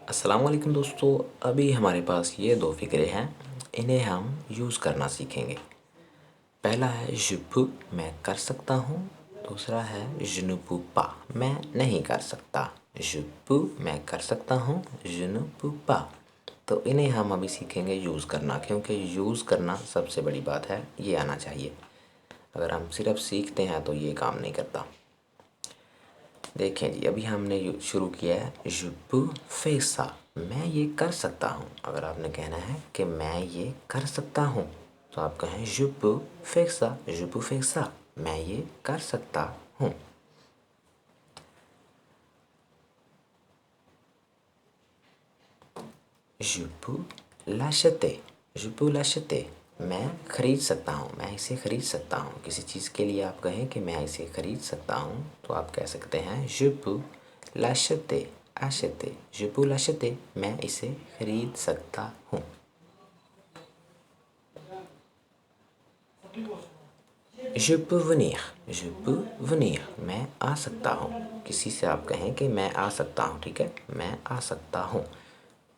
अस्सलाम वालेकुम दोस्तों। अभी हमारे पास ये दो फ़िक्रे हैं, इन्हें हम यूज़ करना सीखेंगे। पहला है je peux, मैं कर सकता हूँ। दूसरा है je ne peux pas, मैं नहीं कर सकता। je peux, मैं कर सकता हूँ। je ne peux pas, तो इन्हें हम अभी सीखेंगे यूज़ करना, क्योंकि यूज़ करना सबसे बड़ी बात है, ये आना चाहिए। अगर हम सिर्फ सीखते हैं तो ये काम नहीं करता। देखें जी, अभी हमने शुरू किया है je peux faire ça, मैं ये कर सकता हूँ। अगर आपने कहना है कि मैं ये कर सकता हूँ तो आप कहें je peux faire ça, je peux faire ça, मैं ये कर सकता हूँ। je peux l'acheter, je peux l'acheter, मैं ख़रीद सकता हूँ, मैं इसे ख़रीद सकता हूँ। किसी चीज़ के लिए आप कहें कि मैं इसे ख़रीद सकता हूँ तो आप कह सकते हैं je peux l'acheter, acheter, je peux l'acheter, मैं इसे ख़रीद सकता हूँ। je peux venir, je peux venir, मैं आ सकता हूँ। किसी से आप कहें कि मैं आ सकता हूँ, ठीक है, मैं आ सकता हूँ।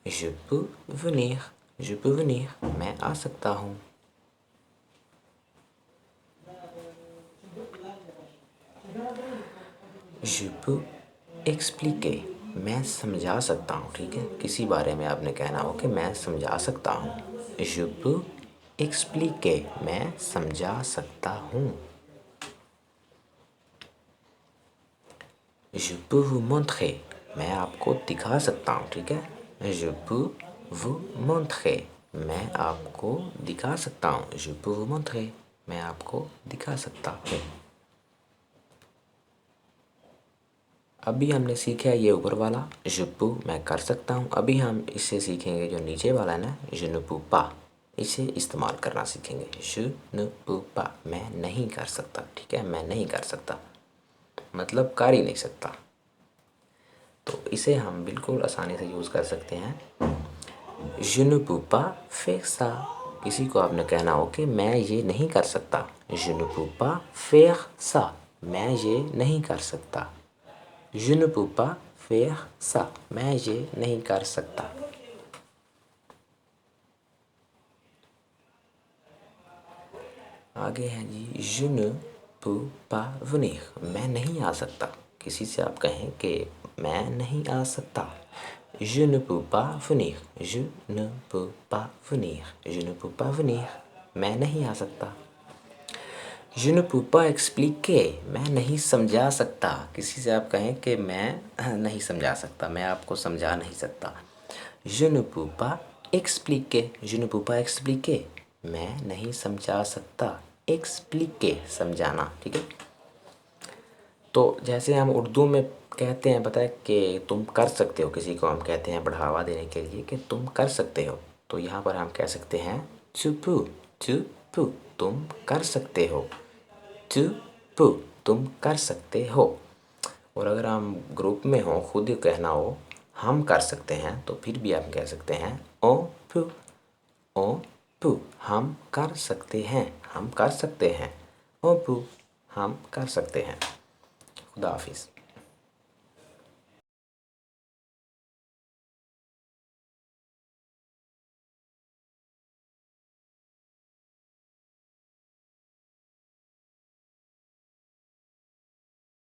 je peux venir, je peux venir, मैं आ सकता हूँ। je peux expliquer, मैं समझा सकता हूँ, ठीक है। किसी बारे में आपने कहना हो कि मैं समझा सकता हूँ। je peux expliquer, मैं समझा सकता हूँ। je peux vous montrer, मैं आपको दिखा सकता हूँ, ठीक है। je peux vous montrer, मैं आपको दिखा सकता हूँ। je peux vous montrer, मैं आपको दिखा सकता हूँ। अभी हमने सीखा ये ऊपर वाला je peux, मैं कर सकता हूँ। अभी हम इससे सीखेंगे जो नीचे वाला है ना, je ne peux pas, इसे इस्तेमाल करना सीखेंगे। je ne peux pas, मैं नहीं कर सकता, ठीक है, मैं नहीं कर सकता मतलब कर ही नहीं सकता। तो इसे हम बिल्कुल आसानी से यूज़ कर सकते हैं। je ne peux pas faire ça, किसी को आपने कहना हो कि मैं ये नहीं कर सकता। je ne peux pas faire ça, मैं ये नहीं कर सकता। je ne peux pas faire ça, मैं ये नहीं कर सकता। आगे है जी je ne peux pas venir, मैं नहीं आ सकता। किसी से आप कहें कि मैं नहीं आ सकता। je ne peux pas venir, je ne peux pas venir, je ne peux pas venir, मैं नहीं आ सकता। je ne peux pas expliquer, मैं नहीं समझा सकता। किसी से आप कहें कि मैं नहीं समझा सकता, मैं आपको समझा नहीं सकता। je ne peux pas expliquer, je ne peux pas expliquer, मैं नहीं समझा सकता। expliquer, समझाना, ठीक है। तो जैसे हम उर्दू में कहते हैं, पता है कि तुम कर सकते हो, किसी को हम कहते हैं बढ़ावा देने के लिए कि तुम कर सकते हो, तो यहाँ पर हम कह सकते हैं tu peux, tu peux, तुम कर सकते हो। tu peux, तुम कर सकते हो। और अगर हम ग्रुप में हो, खुद कहना हो हम कर सकते हैं, तो फिर भी आप कह सकते हैं on peut, on peut, हम कर सकते हैं, हम कर सकते हैं। on peut, हम कर सकते हैं। खुदा हाफिज़।